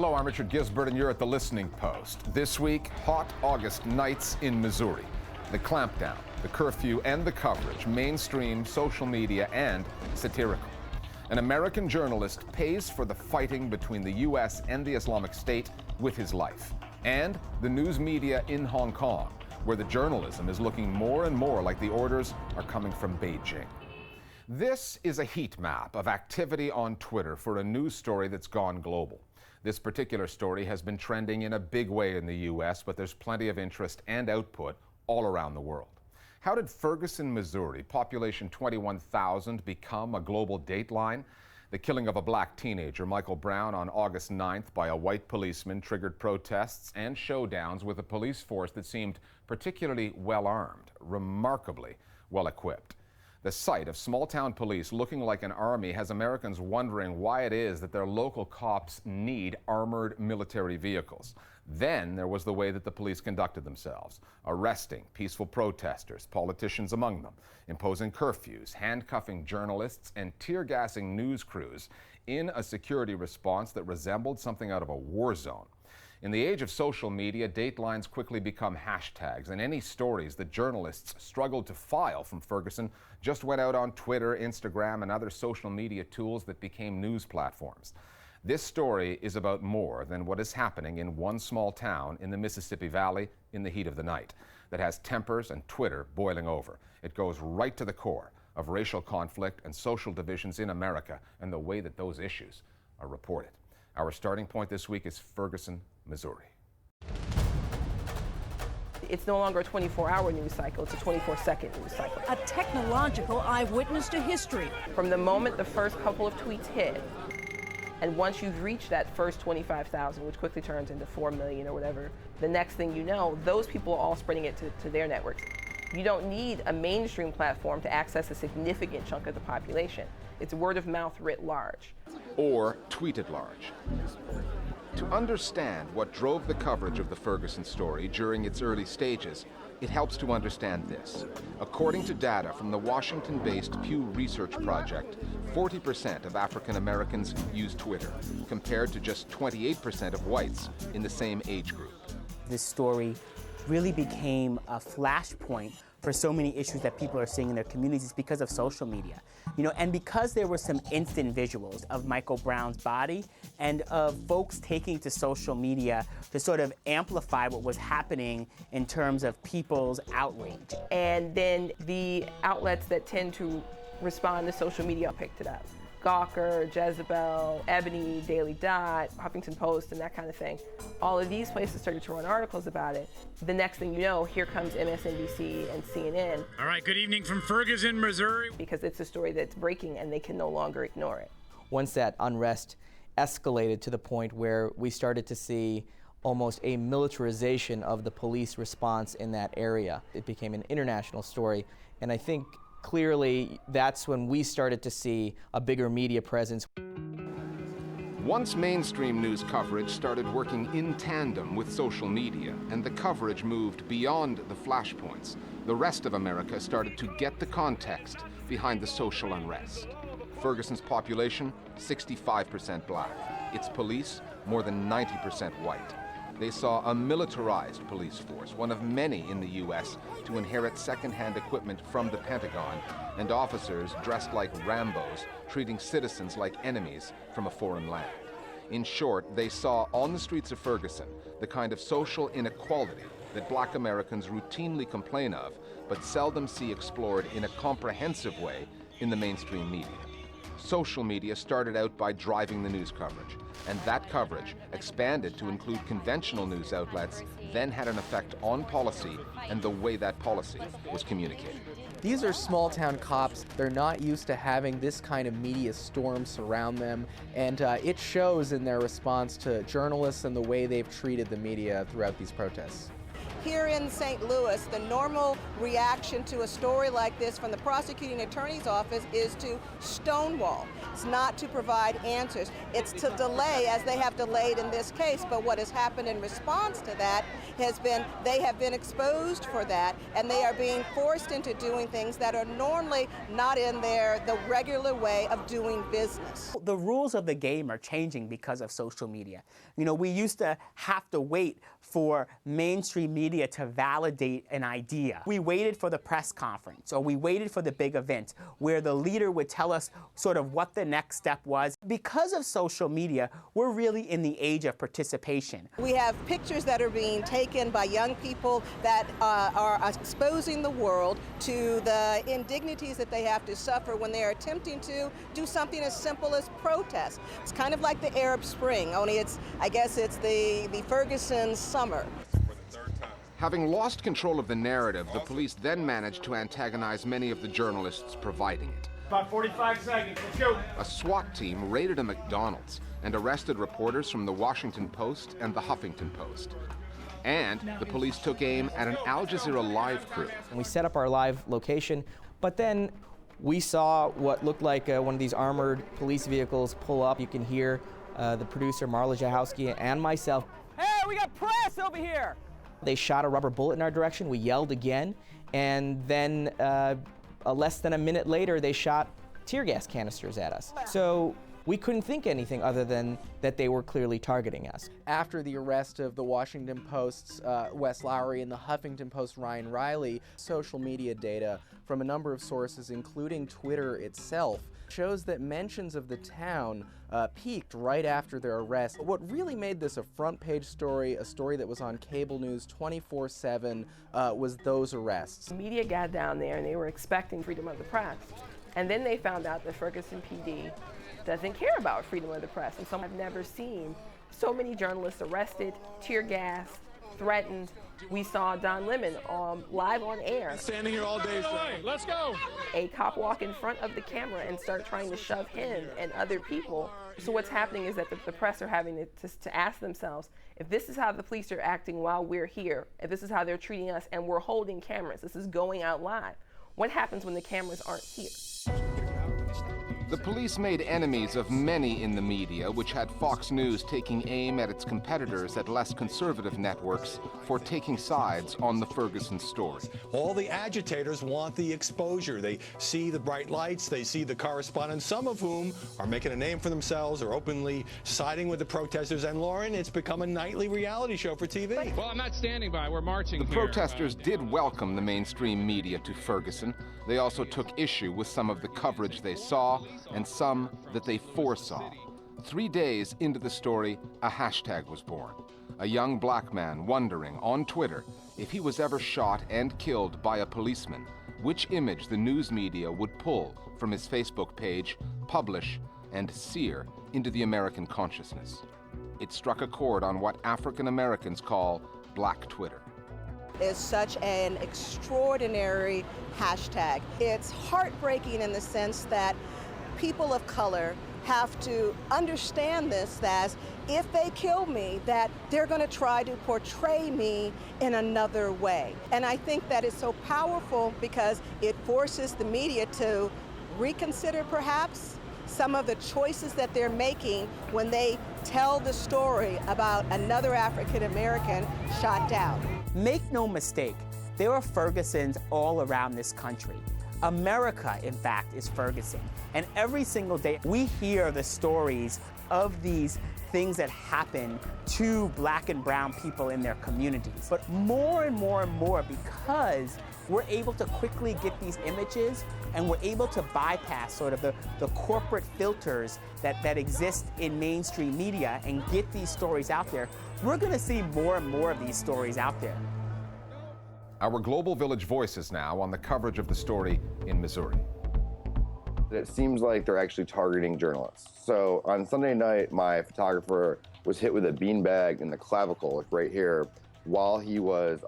Hello, I'm Richard Gisbert, and you're at The Listening Post. This week, hot August nights in Missouri. The clampdown, the curfew, and the coverage, mainstream, social media, and satirical. An American journalist pays for the fighting between the U.S. and the Islamic State with his life. And the news media in Hong Kong, where the journalism is looking more and more like the orders are coming from Beijing. This is a heat map of activity on Twitter for a news story that's gone global. This particular story has been trending in a big way in the U.S., but there's plenty of interest and output all around the world. How did Ferguson, Missouri, population 21,000, become a global dateline? The killing of a black teenager, Michael Brown, on August 9th by a white policeman triggered protests and showdowns with a police force that seemed particularly well-armed, remarkably well-equipped. The sight of small-town police looking like an army has Americans wondering why it is that their local cops need armored military vehicles. Then there was the way that the police conducted themselves, arresting peaceful protesters, politicians among them, imposing curfews, handcuffing journalists, and tear-gassing news crews in a security response that resembled something out of a war zone. In the age of social media, datelines quickly become hashtags, and any stories that journalists struggled to file from Ferguson just went out on Twitter, Instagram, and other social media tools that became news platforms. This story is about more than what is happening in one small town in the Mississippi Valley in the heat of the night that has tempers and Twitter boiling over. It goes right to the core of racial conflict and social divisions in America and the way that those issues are reported. Our starting point this week is Ferguson, Missouri. It's no longer a 24-hour news cycle, it's a 24-second news cycle. A technological eyewitness to history. From the moment the first couple of tweets hit, and once you've reached that first 25,000, which quickly turns into 4 million or whatever, the next thing you know, those people are all spreading it to their networks. You don't need a mainstream platform to access a significant chunk of the population. It's word of mouth writ large. Or tweeted large. To understand what drove the coverage of the Ferguson story during its early stages, it helps to understand this. According to data from the Washington-based Pew Research Project, 40% of African Americans use Twitter, compared to just 28% of whites in the same age group. This story really became a flashpoint for so many issues that people are seeing in their communities because of social media. And because there were some instant visuals of Michael Brown's body and of folks taking to social media to sort of amplify what was happening in terms of people's outrage. And then the outlets that tend to respond to social media picked it up. Gawker, Jezebel, Ebony, Daily Dot, Huffington Post, and that kind of thing. All of these places started to run articles about it. The next thing you know, here comes MSNBC and CNN. All right, good evening from Ferguson, Missouri. Because it's a story that's breaking and they can no longer ignore it. Once that unrest escalated to the point where we started to see almost a militarization of the police response in that area, it became an international story. And I think clearly, that's when we started to see a bigger media presence. Once mainstream news coverage started working in tandem with social media and the coverage moved beyond the flashpoints, the rest of America started to get the context behind the social unrest. Ferguson's population, 65% black. Its police, more than 90% white. They saw a militarized police force, one of many in the U.S. to inherit second-hand equipment from the Pentagon, and officers dressed like Rambos, treating citizens like enemies from a foreign land. In short, they saw on the streets of Ferguson the kind of social inequality that black Americans routinely complain of, but seldom see explored in a comprehensive way in the mainstream media. Social media started out by driving the news coverage, and that coverage expanded to include conventional news outlets, then had an effect on policy and the way that policy was communicated. These are small-town cops. They're not used to having this kind of media storm surround them, and it shows in their response to journalists and the way they've treated the media throughout these protests. Here in St. Louis, the normal reaction to a story like this from the prosecuting attorney's office is to stonewall. It's not to provide answers. It's to delay, as they have delayed in this case. But what has happened in response to that has been they have been exposed for that, and they are being forced into doing things that are normally not in the regular way of doing business. The rules of the game are changing because of social media. You know, we used to have to wait for mainstream media to validate an idea. We waited for the press conference, or we waited for the big event where the leader would tell us sort of what the next step was. Because of social media, we're really in the age of participation. We have pictures that are being taken by young people that are exposing the world to the indignities that they have to suffer when they are attempting to do something as simple as protest. It's kind of like the Arab Spring, only I guess it's the Ferguson summer. Having lost control of the narrative, the police then managed to antagonize many of the journalists providing it. About 45 seconds, let's go. A SWAT team raided a McDonald's and arrested reporters from the Washington Post and the Huffington Post. And the police took aim at an Al Jazeera live crew. And we set up our live location, but then we saw what looked like one of these armored police vehicles pull up. You can hear the producer, Marla Jahowski, and myself. Hey, we got press over here! They shot a rubber bullet in our direction. We yelled again, and then less than a minute later, they shot tear gas canisters at us. So we couldn't think anything other than that they were clearly targeting us. After the arrest of the Washington Post's Wes Lowery and the Huffington Post Ryan Riley, social media data from a number of sources, including Twitter itself, shows that mentions of the town peaked right after their arrest. What really made this a front-page story, a story that was on cable news 24/7, was those arrests. The media got down there and they were expecting freedom of the press. And then they found out that Ferguson PD doesn't care about freedom of the press. And so I've never seen so many journalists arrested, tear gassed, threatened. We saw Don Lemon live on air. Standing here all day. Let's go. A cop walk in front of the camera and start trying to shove him and other people. So what's happening is that the press are having to ask themselves, if this is how the police are acting while we're here, if this is how they're treating us and we're holding cameras, this is going out live, what happens when the cameras aren't here? The police made enemies of many in the media, which had Fox News taking aim at its competitors at less conservative networks for taking sides on the Ferguson story. All the agitators want the exposure. They see the bright lights, they see the correspondents, some of whom are making a name for themselves or openly siding with the protesters. And Lauren, it's become a nightly reality show for TV. Well, I'm not standing by. We're marching The protesters did welcome the mainstream media to Ferguson. They also took issue with some of the coverage they saw and some that they foresaw. 3 days into the story, a hashtag was born. A young black man wondering on Twitter if he was ever shot and killed by a policeman, which image the news media would pull from his Facebook page, publish, and sear into the American consciousness. It struck a chord on what African Americans call Black Twitter. Is such an extraordinary hashtag. It's heartbreaking in the sense that people of color have to understand this, as if they kill me, that they're going to try to portray me in another way. And I think that is so powerful because it forces the media to reconsider perhaps some of the choices that they're making when they tell the story about another African American shot down. Make no mistake, there are Fergusons all around this country. America, in fact, is Ferguson. And every single day, we hear the stories of these things that happen to black and brown people in their communities. But more and more and more, because we're able to quickly get these images and we're able to bypass sort of the corporate filters that exist in mainstream media and get these stories out there, we're gonna see more and more of these stories out there. Our Global Village voices now on the coverage of the story in Missouri. It seems like they're actually targeting journalists. So on Sunday night, my photographer was hit with a beanbag in the clavicle, like right here, while he was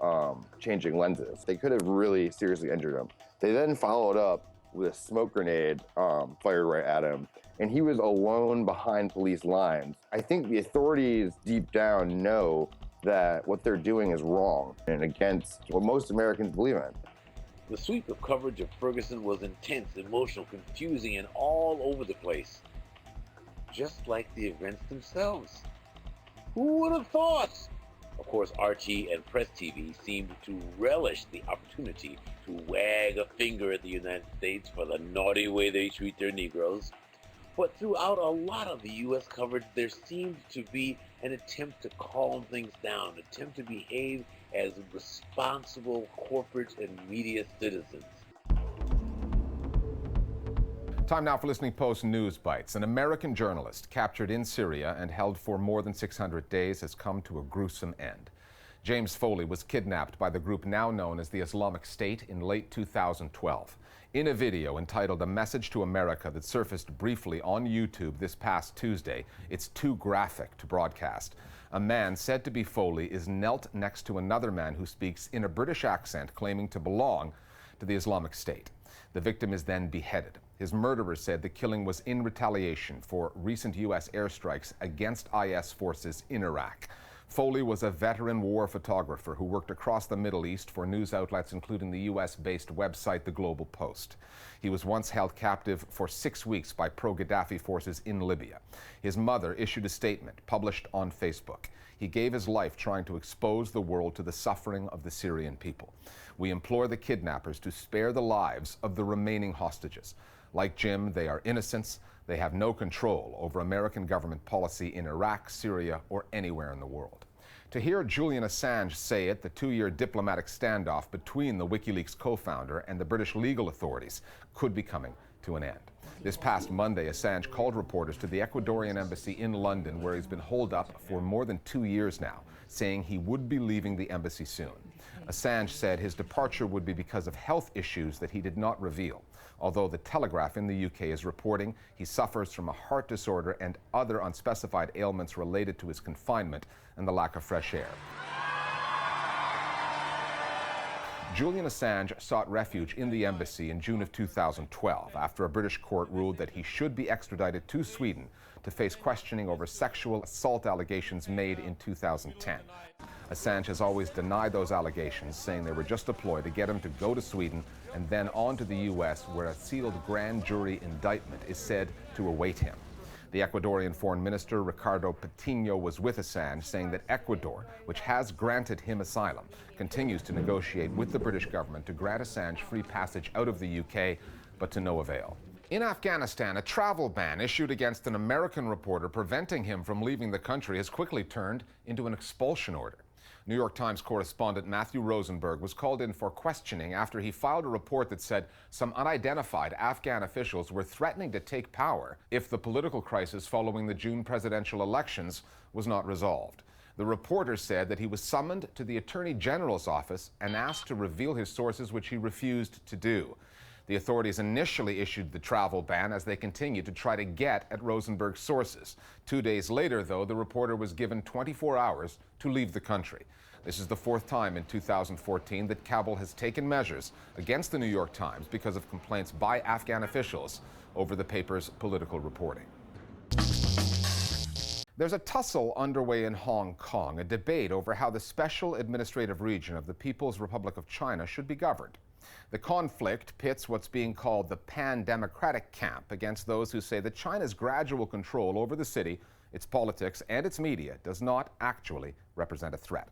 changing lenses. They could have really seriously injured him. They then followed up with a smoke grenade fired right at him, and he was alone behind police lines. I think the authorities deep down know that what they're doing is wrong and against what most Americans believe in. The sweep of coverage of Ferguson was intense, emotional, confusing, and all over the place. Just like the events themselves. Who would have thought? Of course, RT and Press TV seemed to relish the opportunity to wag a finger at the United States for the naughty way they treat their Negroes. But throughout a lot of the U.S. coverage, there seemed to be an attempt to calm things down, an attempt to behave as responsible corporate and media citizens. Time now for Listening Post News Bites. An American journalist captured in Syria and held for more than 600 days has come to a gruesome end. James Foley was kidnapped by the group now known as the Islamic State in late 2012. In a video entitled A Message to America that surfaced briefly on YouTube this past Tuesday, it's too graphic to broadcast. A man said to be Foley is knelt next to another man who speaks in a British accent claiming to belong to the Islamic State. The victim is then beheaded. His murderer said the killing was in retaliation for recent U.S. airstrikes against IS forces in Iraq. Foley was a veteran war photographer who worked across the Middle East for news outlets including the U.S.-based website The Global Post. He was once held captive for 6 weeks by pro-Gaddafi forces in Libya. His mother issued a statement published on Facebook. He gave his life trying to expose the world to the suffering of the Syrian people. We implore the kidnappers to spare the lives of the remaining hostages. Like Jim, they are innocents. They have no control over American government policy in Iraq, Syria, or anywhere in the world. To hear Julian Assange say it, the 2-year diplomatic standoff between the WikiLeaks co-founder and the British legal authorities could be coming to an end. This past Monday, Assange called reporters to the Ecuadorian embassy in London, where he's been holed up for more than 2 years now, saying he would be leaving the embassy soon. Assange said his departure would be because of health issues that he did not reveal, although the Telegraph in the UK is reporting he suffers from a heart disorder and other unspecified ailments related to his confinement and the lack of fresh air. Julian Assange sought refuge in the embassy in June of 2012 after a British court ruled that he should be extradited to Sweden to face questioning over sexual assault allegations made in 2010. Assange has always denied those allegations, saying they were just a ploy to get him to go to Sweden and then on to the U.S., where a sealed grand jury indictment is said to await him. The Ecuadorian Foreign Minister, Ricardo Patiño, was with Assange, saying that Ecuador, which has granted him asylum, continues to negotiate with the British government to grant Assange free passage out of the UK, but to no avail. In Afghanistan, a travel ban issued against an American reporter preventing him from leaving the country has quickly turned into an expulsion order. New York Times correspondent Matthew Rosenberg was called in for questioning after he filed a report that said some unidentified Afghan officials were threatening to take power if the political crisis following the June presidential elections was not resolved. The reporter said that he was summoned to the Attorney General's office and asked to reveal his sources, which he refused to do. The authorities initially issued the travel ban as they continued to try to get at Rosenberg's sources. 2 days later, though, the reporter was given 24 hours to leave the country. This is the fourth time in 2014 that Kabul has taken measures against the New York Times because of complaints by Afghan officials over the paper's political reporting. There's a tussle underway in Hong Kong, a debate over how the special administrative region of the People's Republic of China should be governed. The conflict pits what's being called the pan-democratic camp against those who say that China's gradual control over the city, its politics, and its media does not actually represent a threat.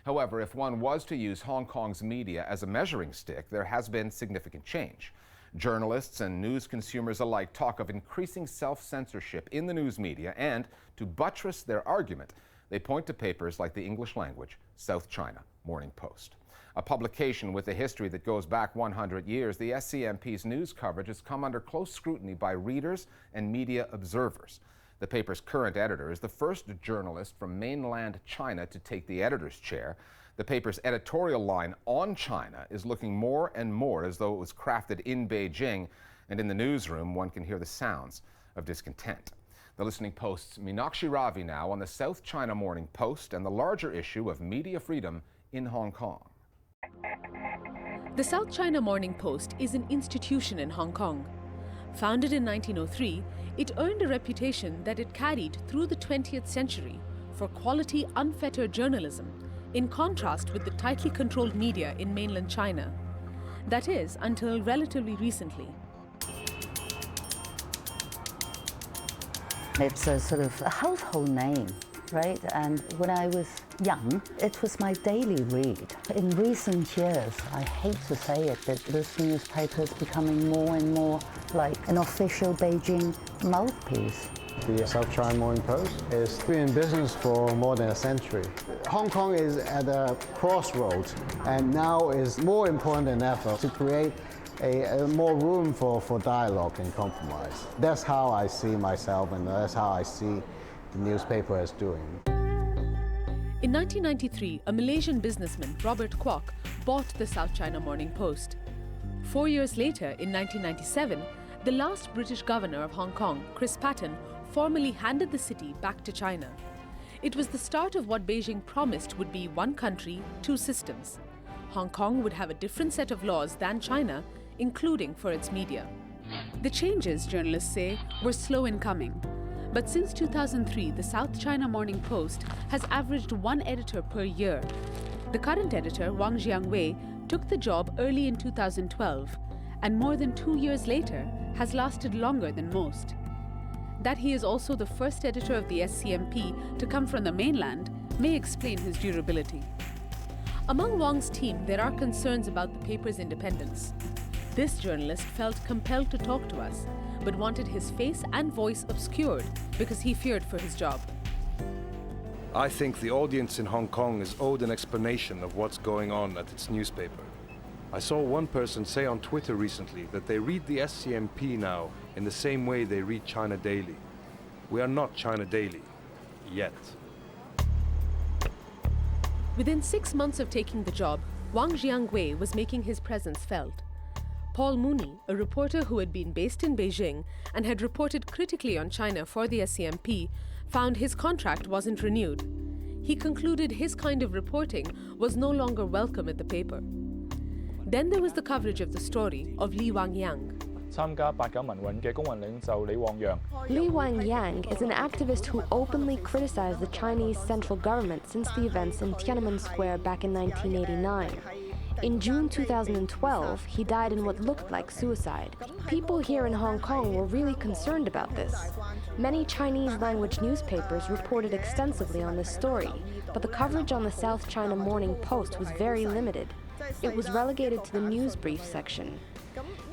However, if one was to use Hong Kong's media as a measuring stick, there has been significant change. Journalists and news consumers alike talk of increasing self-censorship in the news media, and to buttress their argument, they point to papers like the English language South China Morning Post. A publication with a history that goes back 100 years, the SCMP's news coverage has come under close scrutiny by readers and media observers. The paper's current editor is the first journalist from mainland China to take the editor's chair. The paper's editorial line on China is looking more and more as though it was crafted in Beijing, and in the newsroom one can hear the sounds of discontent. The Listening Post's Meenakshi Ravi now on the South China Morning Post and the larger issue of media freedom in Hong Kong. The South China Morning Post is an institution in Hong Kong. Founded in 1903, it earned a reputation that it carried through the 20th century, for quality, unfettered journalism, in contrast with the tightly controlled media in mainland China. That is, until relatively recently. It's a sort of a household name, right? And when I was young, it was my daily read. In recent years, I hate to say it, but this newspaper is becoming more and more like an official Beijing mouthpiece. The South China Morning Post has been in business for more than a century. Hong Kong is at a crossroads, and now is more important than ever to create a more room for dialogue and compromise. That's how I see myself, and that's how I see the newspaper as doing. In 1993, a Malaysian businessman, Robert Kwok, bought the South China Morning Post. 4 years later, in 1997, the last British governor of Hong Kong, Chris Patten, formally handed the city back to China. It was the start of what Beijing promised would be one country, two systems. Hong Kong would have a different set of laws than China, including for its media. The changes, journalists say, were slow in coming. But since 2003, the South China Morning Post has averaged one editor per year. The current editor, Wang Jiangwei, took the job early in 2012, and more than 2 years later has lasted longer than most. That he is also the first editor of the SCMP to come from the mainland may explain his durability. Among Wang's team, there are concerns about the paper's independence. This journalist felt compelled to talk to us, but wanted his face and voice obscured because he feared for his job. I think the audience in Hong Kong is owed an explanation of what's going on at its newspaper. I saw one person say on Twitter recently that they read the SCMP now in the same way they read China Daily. We are not China Daily. Yet. Within 6 months of taking the job, Wang Jiangwei was making his presence felt. Paul Mooney, a reporter who had been based in Beijing and had reported critically on China for the SCMP, found his contract wasn't renewed. He concluded his kind of reporting was no longer welcome at the paper. Then there was the coverage of the story of Li Wangyang. Li Wangyang is an activist who openly criticized the Chinese central government since the events in Tiananmen Square back in 1989. In June 2012, he died in what looked like suicide. People here in Hong Kong were really concerned about this. Many Chinese-language newspapers reported extensively on this story, but the coverage on the South China Morning Post was very limited. It was relegated to the news brief section.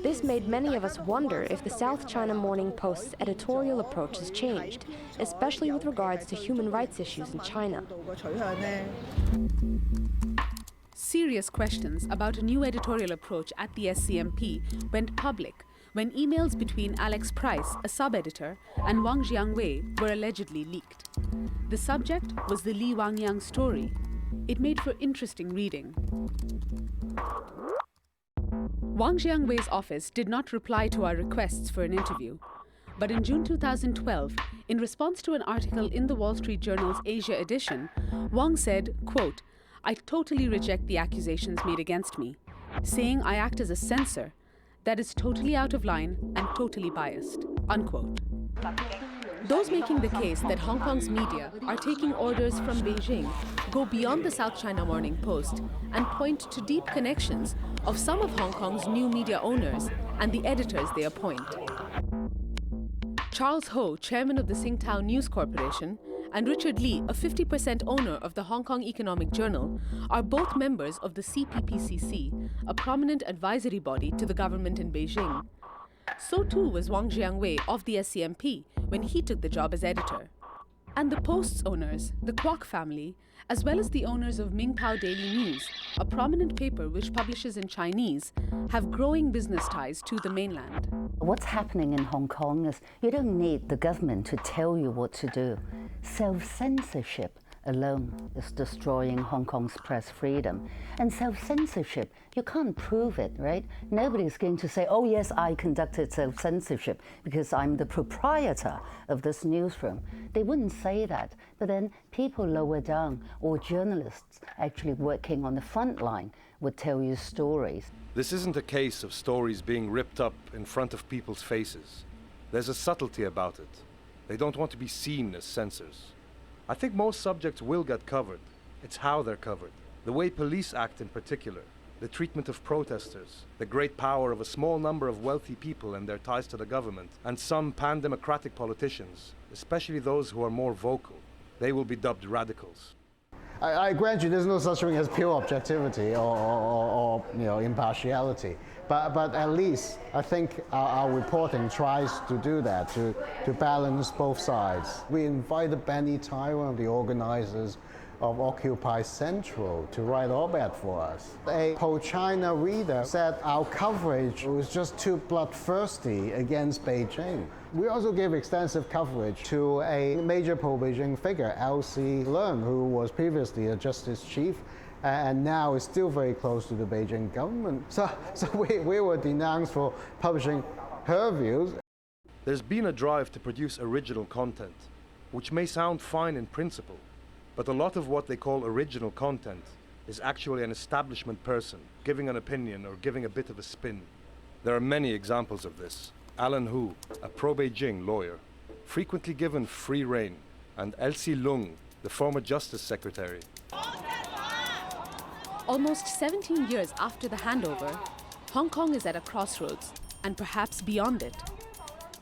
This made many of us wonder if the South China Morning Post's editorial approach has changed, especially with regards to human rights issues in China. Serious questions about a new editorial approach at the SCMP went public when emails between Alex Price, a sub-editor, and Wang Jiangwei were allegedly leaked. The subject was the Li Wangyang story. It made for interesting reading. Wang Jiangwei's office did not reply to our requests for an interview. But in June 2012, in response to an article in the Wall Street Journal's Asia edition, Wang said, quote, "I totally reject the accusations made against me, saying I act as a censor. That is totally out of line and totally biased," unquote. Those making the case that Hong Kong's media are taking orders from Beijing go beyond the South China Morning Post and point to deep connections of some of Hong Kong's new media owners and the editors they appoint. Charles Ho, chairman of the Tsingtao News Corporation, and Richard Lee, a 50% owner of the Hong Kong Economic Journal, are both members of the CPPCC, a prominent advisory body to the government in Beijing. So too was Wang Jiangwei of the SCMP when he took the job as editor. And the Post's owners, the Kwok family, as well as the owners of Mingpao Daily News, a prominent paper which publishes in Chinese, have growing business ties to the mainland. What's happening in Hong Kong is you don't need the government to tell you what to do. Self-censorship alone is destroying Hong Kong's press freedom. And self-censorship, you can't prove it, right? Nobody's going to say, oh yes, I conducted self-censorship because I'm the proprietor of this newsroom. They wouldn't say that. But then people lower down, or journalists actually working on the front line, would tell you stories. This isn't a case of stories being ripped up in front of people's faces. There's a subtlety about it. They don't want to be seen as censors. I think most subjects will get covered. It's how they're covered. The way police act in particular, the treatment of protesters, the great power of a small number of wealthy people and their ties to the government, and some pan-democratic politicians, especially those who are more vocal. They will be dubbed radicals. I grant you there's no such thing as pure objectivity or impartiality, but at least I think our reporting tries to do that, to balance both sides. We invited Benny Tai, one of the organizers of Occupy Central, to write op-ed for us. A pro-China reader said our coverage was just too bloodthirsty against Beijing. We also gave extensive coverage to a major pro-Beijing figure, Elsie Leung, who was previously a justice chief and now is still very close to the Beijing government. So we were denounced for publishing her views. There's been a drive to produce original content, which may sound fine in principle, but a lot of what they call original content is actually an establishment person giving an opinion or giving a bit of a spin. There are many examples of this. Alan Hu, a pro-Beijing lawyer, frequently given free rein, and Elsie Leung, the former Justice Secretary. Almost 17 years after the handover, Hong Kong is at a crossroads, and perhaps beyond it.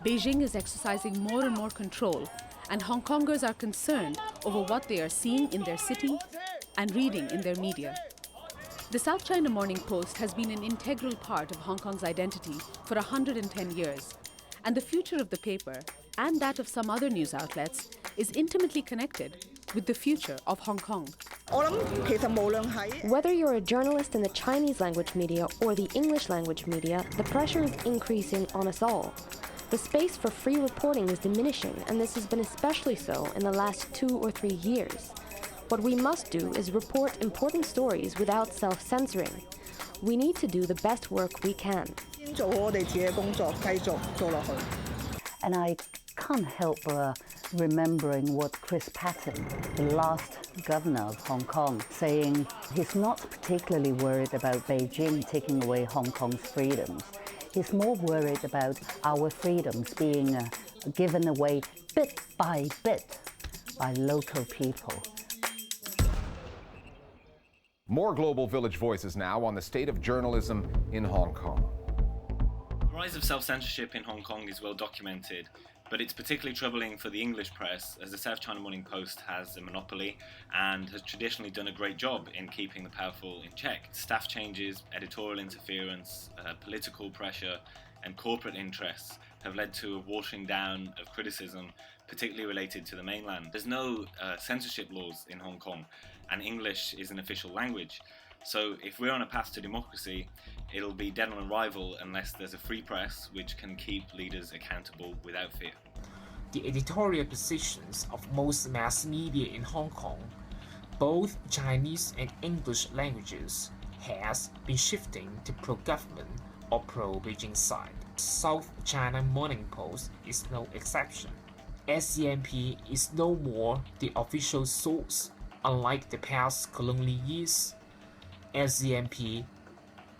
Beijing is exercising more and more control, and Hong Kongers are concerned over what they are seeing in their city and reading in their media. The South China Morning Post has been an integral part of Hong Kong's identity for 110 years, and the future of the paper, and that of some other news outlets, is intimately connected with the future of Hong Kong. Whether you're a journalist in the Chinese language media or the English language media, the pressure is increasing on us all. The space for free reporting is diminishing, and this has been especially so in the last 2 or 3 years. What we must do is report important stories without self-censoring. We need to do the best work we can. And I can't help remembering what Chris Patten, the last governor of Hong Kong, saying he's not particularly worried about Beijing taking away Hong Kong's freedoms. He's more worried about our freedoms being given away bit by bit by local people. More Global Village Voices now on the state of journalism in Hong Kong. The rise of self-censorship in Hong Kong is well documented, but it's particularly troubling for the English press, as the South China Morning Post has a monopoly and has traditionally done a great job in keeping the powerful in check. Staff changes, editorial interference, political pressure, and corporate interests have led to a watering down of criticism, particularly related to the mainland. There's no censorship laws in Hong Kong, and English is an official language. So if we're on a path to democracy, it'll be dead on arrival unless there's a free press which can keep leaders accountable without fear. The editorial positions of most mass media in Hong Kong, both Chinese and English languages, has been shifting to pro-government or pro-Beijing side. South China Morning Post is no exception. SCMP is no more the official source, unlike the past colonial years. SCMP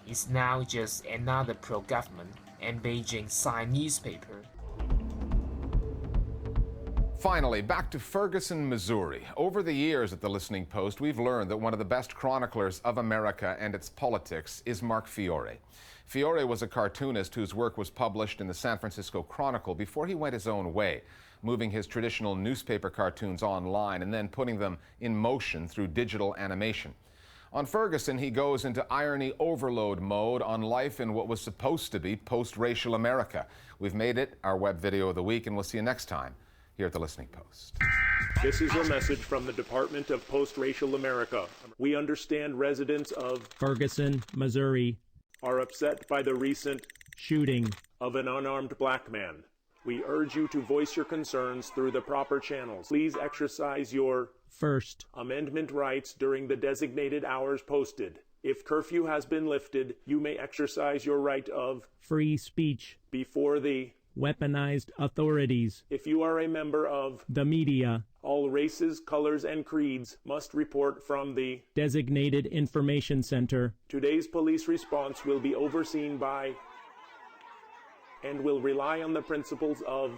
is now just another pro-government and Beijing side newspaper. Finally, back to Ferguson, Missouri. Over the years at the Listening Post, we've learned that one of the best chroniclers of America and its politics is Mark Fiore. Fiore was a cartoonist whose work was published in the San Francisco Chronicle before he went his own way, moving his traditional newspaper cartoons online and then putting them in motion through digital animation. On Ferguson, he goes into irony overload mode on life in what was supposed to be post-racial America. We've made it our web video of the week, and we'll see you next time here at the Listening Post. This is a message from the Department of Post-Racial America. We understand residents of Ferguson, Missouri are upset by the recent shooting of an unarmed black man. We urge you to voice your concerns through the proper channels. Please exercise your First Amendment rights during the designated hours posted. If curfew has been lifted, you may exercise your right of free speech before the weaponized authorities. If you are a member of the media, all races, colors, and creeds must report from the designated information center. Today's police response will be overseen by and will rely on the principles of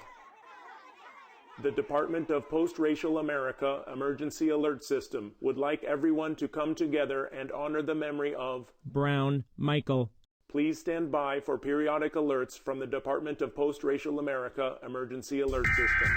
The Department of Post-Racial America Emergency Alert System would like everyone to come together and honor the memory of Brown Michael. Please stand by for periodic alerts from the Department of Post-Racial America Emergency Alert System.